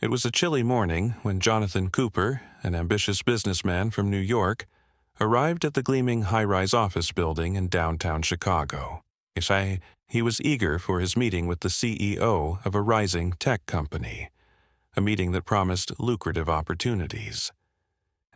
It was a chilly morning when Jonathan Cooper, an ambitious businessman from New York, arrived at the gleaming high-rise office building in downtown Chicago. He was eager for his meeting with the CEO of a rising tech company, a meeting that promised lucrative opportunities.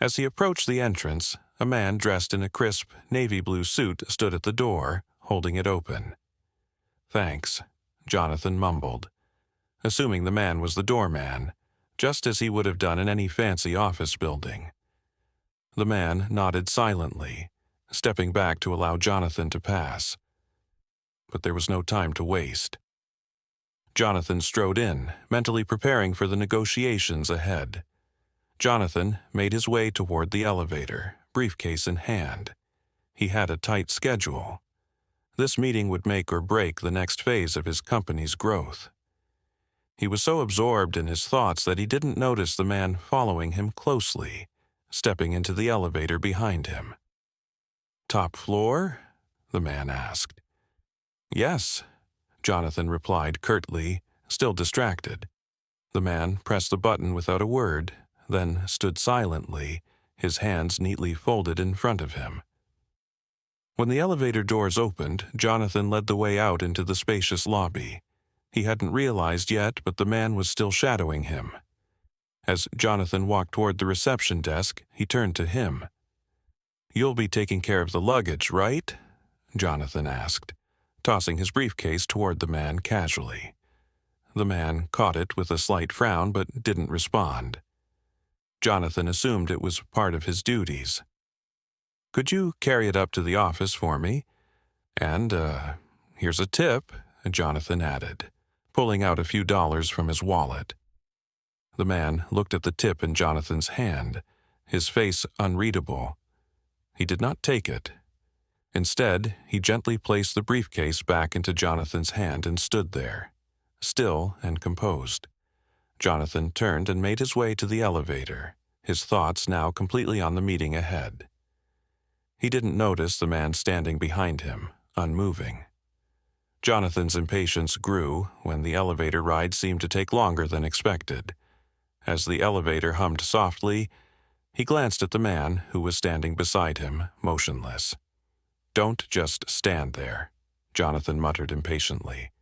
As he approached the entrance, a man dressed in a crisp navy blue suit stood at the door, holding it open. "Thanks," Jonathan mumbled, assuming the man was the doorman, just as he would have done in any fancy office building. The man nodded silently, stepping back to allow Jonathan to pass. But there was no time to waste. Jonathan strode in, mentally preparing for the negotiations ahead. Jonathan made his way toward the elevator, briefcase in hand. He had a tight schedule. This meeting would make or break the next phase of his company's growth. He was so absorbed in his thoughts that he didn't notice the man following him closely, stepping into the elevator behind him. "Top floor?" the man asked. "Yes," Jonathan replied curtly, still distracted. The man pressed the button without a word, then stood silently, his hands neatly folded in front of him. When the elevator doors opened, Jonathan led the way out into the spacious lobby. He hadn't realized yet, but the man was still shadowing him. As Jonathan walked toward the reception desk, he turned to him. "You'll be taking care of the luggage, right?" Jonathan asked, tossing his briefcase toward the man casually. The man caught it with a slight frown but didn't respond. Jonathan assumed it was part of his duties. "Could you carry it up to the office for me? And, here's a tip," Jonathan added, pulling out a few dollars from his wallet. The man looked at the tip in Jonathan's hand, his face unreadable. He did not take it. Instead, he gently placed the briefcase back into Jonathan's hand and stood there, still and composed. Jonathan turned and made his way to the elevator, his thoughts now completely on the meeting ahead. He didn't notice the man standing behind him, unmoving. Jonathan's impatience grew when the elevator ride seemed to take longer than expected. As the elevator hummed softly, he glanced at the man who was standing beside him, motionless. "Don't just stand there," Jonathan muttered impatiently.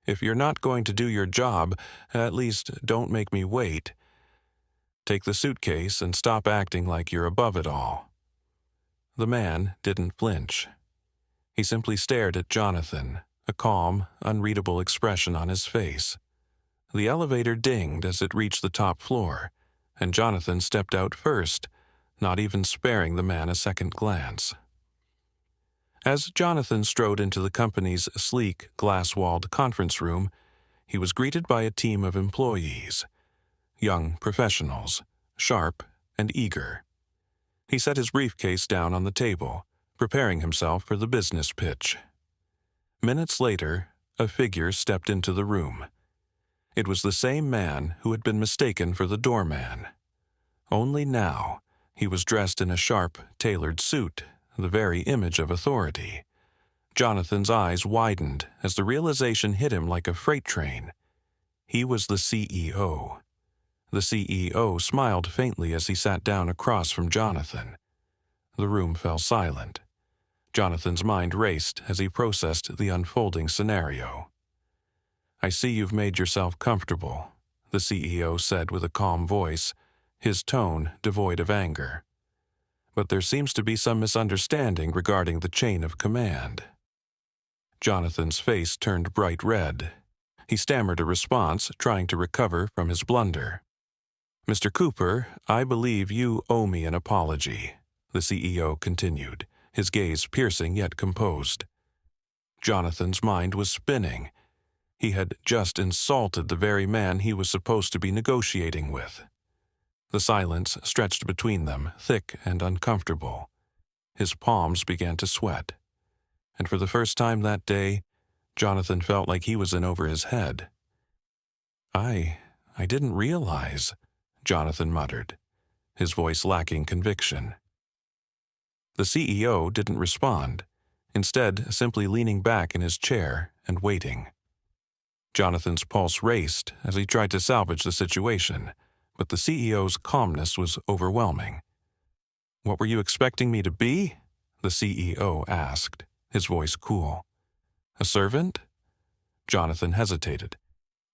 "If you're not going to do your job, at least don't make me wait. Take the suitcase and stop acting like you're above it all." The man didn't flinch. He simply stared at Jonathan, a calm, unreadable expression on his face. The elevator dinged as it reached the top floor, and Jonathan stepped out first, not even sparing the man a second glance. As Jonathan strode into the company's sleek, glass-walled conference room, he was greeted by a team of employees, young professionals, sharp and eager. He set his briefcase down on the table, preparing himself for the business pitch. Minutes later, a figure stepped into the room. It was the same man who had been mistaken for the doorman. Only now, he was dressed in a sharp, tailored suit, the very image of authority. Jonathan's eyes widened as the realization hit him like a freight train. He was the CEO. The CEO smiled faintly as he sat down across from Jonathan. The room fell silent. Jonathan's mind raced as he processed the unfolding scenario. "I see you've made yourself comfortable," the CEO said with a calm voice, his tone devoid of anger. "But there seems to be some misunderstanding regarding the chain of command." Jonathan's face turned bright red. He stammered a response, trying to recover from his blunder. "Mr. Cooper, I believe you owe me an apology," the CEO continued, his gaze piercing yet composed. Jonathan's mind was spinning. He had just insulted the very man he was supposed to be negotiating with. The silence stretched between them, thick and uncomfortable. His palms began to sweat. And for the first time that day, Jonathan felt like he was in over his head. I didn't realize," Jonathan muttered, his voice lacking conviction. The CEO didn't respond, instead simply leaning back in his chair and waiting. Jonathan's pulse raced as he tried to salvage the situation, but the CEO's calmness was overwhelming. "What were you expecting me to be?" the CEO asked, his voice cool. "A servant?" Jonathan hesitated.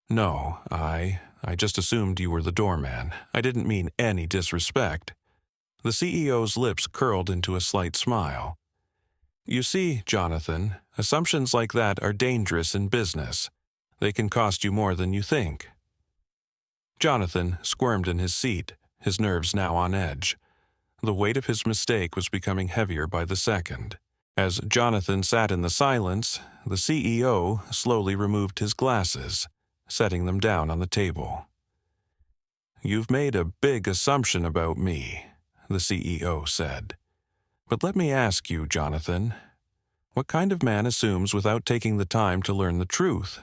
"No, I just assumed you were the doorman. I didn't mean any disrespect." The CEO's lips curled into a slight smile. "You see, Jonathan, assumptions like that are dangerous in business. They can cost you more than you think." Jonathan squirmed in his seat, his nerves now on edge. The weight of his mistake was becoming heavier by the second. As Jonathan sat in the silence, the CEO slowly removed his glasses, setting them down on the table. "You've made a big assumption about me," the CEO said. "But let me ask you, Jonathan, what kind of man assumes without taking the time to learn the truth?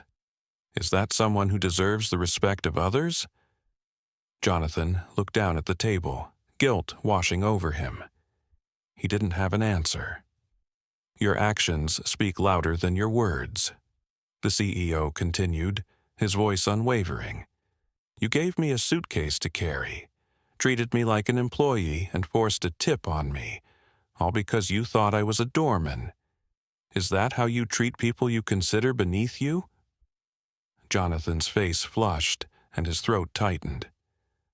Is that someone who deserves the respect of others?" Jonathan looked down at the table, guilt washing over him. He didn't have an answer. "Your actions speak louder than your words," the CEO continued, his voice unwavering. "You gave me a suitcase to carry, treated me like an employee, and forced a tip on me, all because you thought I was a doorman. Is that how you treat people you consider beneath you?" Jonathan's face flushed, and his throat tightened.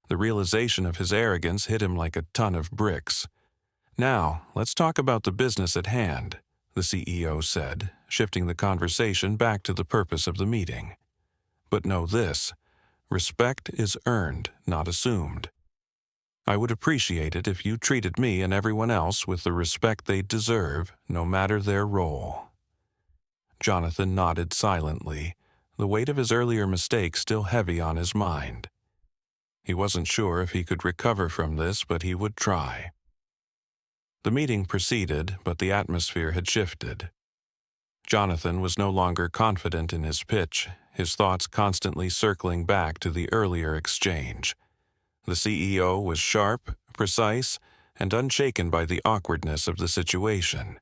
The realization of his arrogance hit him like a ton of bricks. "Now, let's talk about the business at hand," the CEO said, shifting the conversation back to the purpose of the meeting. "But know this, respect is earned, not assumed. I would appreciate it if you treated me and everyone else with the respect they deserve, no matter their role." Jonathan nodded silently, the weight of his earlier mistake still heavy on his mind. He wasn't sure if he could recover from this, but he would try. The meeting proceeded, but the atmosphere had shifted. Jonathan was no longer confident in his pitch, his thoughts constantly circling back to the earlier exchange. The CEO was sharp, precise, and unshaken by the awkwardness of the situation.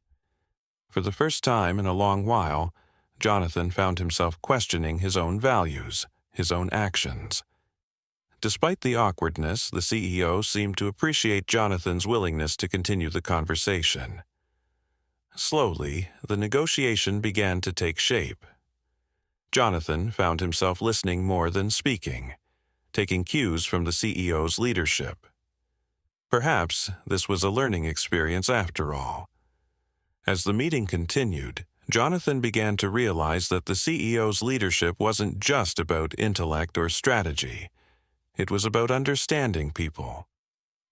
For the first time in a long while, Jonathan found himself questioning his own values, his own actions. Despite the awkwardness, the CEO seemed to appreciate Jonathan's willingness to continue the conversation. Slowly, the negotiation began to take shape. Jonathan found himself listening more than speaking, taking cues from the CEO's leadership. Perhaps this was a learning experience after all. As the meeting continued, Jonathan began to realize that the CEO's leadership wasn't just about intellect or strategy. It was about understanding people.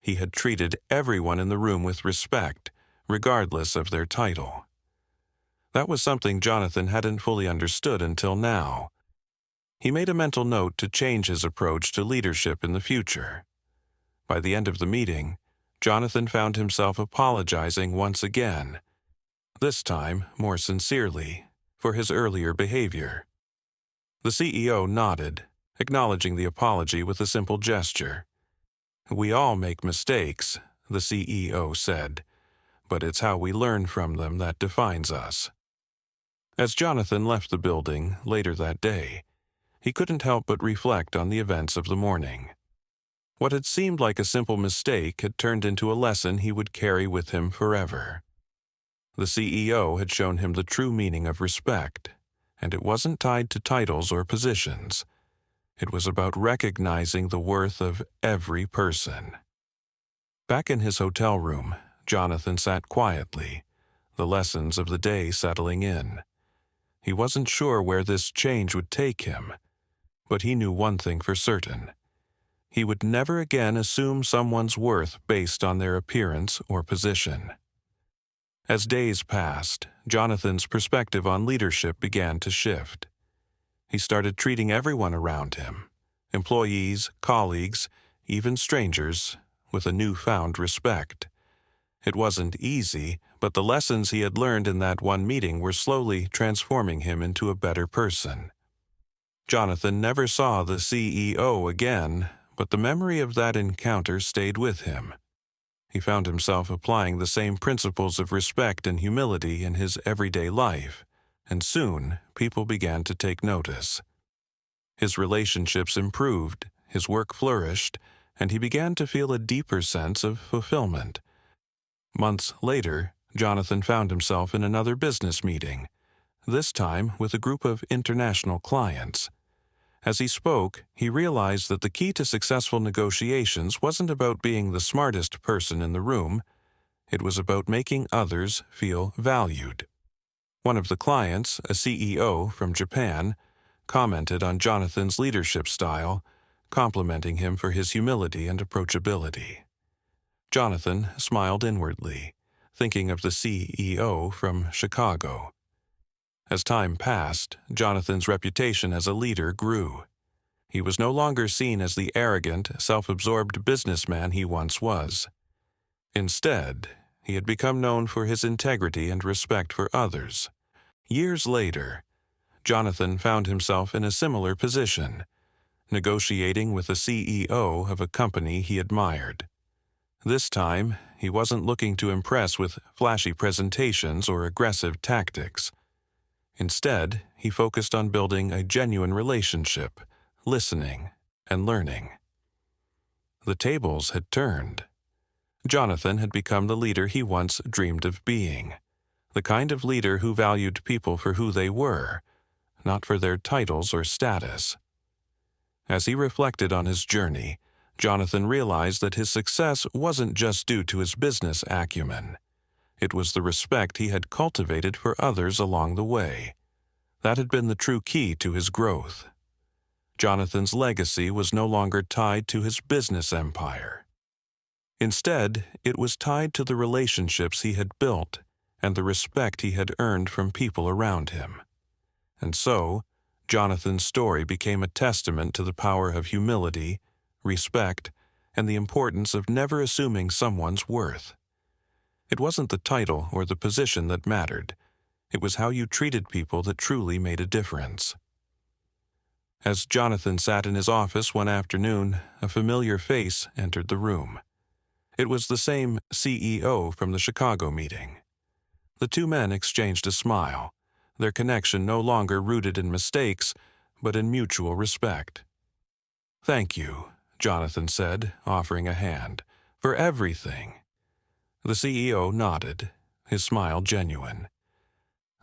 He had treated everyone in the room with respect, regardless of their title. That was something Jonathan hadn't fully understood until now. He made a mental note to change his approach to leadership in the future. By the end of the meeting, Jonathan found himself apologizing once again, this time more sincerely, for his earlier behavior. The CEO nodded, acknowledging the apology with a simple gesture. "We all make mistakes," the CEO said, "but it's how we learn from them that defines us." As Jonathan left the building later that day, he couldn't help but reflect on the events of the morning. What had seemed like a simple mistake had turned into a lesson he would carry with him forever. The CEO had shown him the true meaning of respect, and it wasn't tied to titles or positions. It was about recognizing the worth of every person. Back in his hotel room, Jonathan sat quietly, the lessons of the day settling in. He wasn't sure where this change would take him, but he knew one thing for certain. He would never again assume someone's worth based on their appearance or position. As days passed, Jonathan's perspective on leadership began to shift. He started treating everyone around him, employees, colleagues, even strangers, with a newfound respect. It wasn't easy, but the lessons he had learned in that one meeting were slowly transforming him into a better person. Jonathan never saw the CEO again, but the memory of that encounter stayed with him. He found himself applying the same principles of respect and humility in his everyday life, and soon people began to take notice. His relationships improved, his work flourished, and he began to feel a deeper sense of fulfillment. Months later, Jonathan found himself in another business meeting, this time with a group of international clients. As he spoke, he realized that the key to successful negotiations wasn't about being the smartest person in the room. It was about making others feel valued. One of the clients, a CEO from Japan, commented on Jonathan's leadership style, complimenting him for his humility and approachability. Jonathan smiled inwardly, thinking of the CEO from Chicago. As time passed, Jonathan's reputation as a leader grew. He was no longer seen as the arrogant, self-absorbed businessman he once was. Instead, he had become known for his integrity and respect for others. Years later, Jonathan found himself in a similar position, negotiating with the CEO of a company he admired. This time, he wasn't looking to impress with flashy presentations or aggressive tactics. Instead, he focused on building a genuine relationship, listening, and learning. The tables had turned. Jonathan had become the leader he once dreamed of being, the kind of leader who valued people for who they were, not for their titles or status. As he reflected on his journey, Jonathan realized that his success wasn't just due to his business acumen. It was the respect he had cultivated for others along the way. That had been the true key to his growth. Jonathan's legacy was no longer tied to his business empire. Instead, it was tied to the relationships he had built and the respect he had earned from people around him. And so, Jonathan's story became a testament to the power of humility, respect, and the importance of never assuming someone's worth. It wasn't the title or the position that mattered. It was how you treated people that truly made a difference. As Jonathan sat in his office one afternoon, a familiar face entered the room. It was the same CEO from the Chicago meeting. The two men exchanged a smile, their connection no longer rooted in mistakes, but in mutual respect. "Thank you," Jonathan said, offering a hand, "for everything." The CEO nodded, his smile genuine.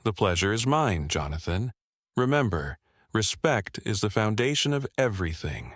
"The pleasure is mine, Jonathan. Remember, respect is the foundation of everything.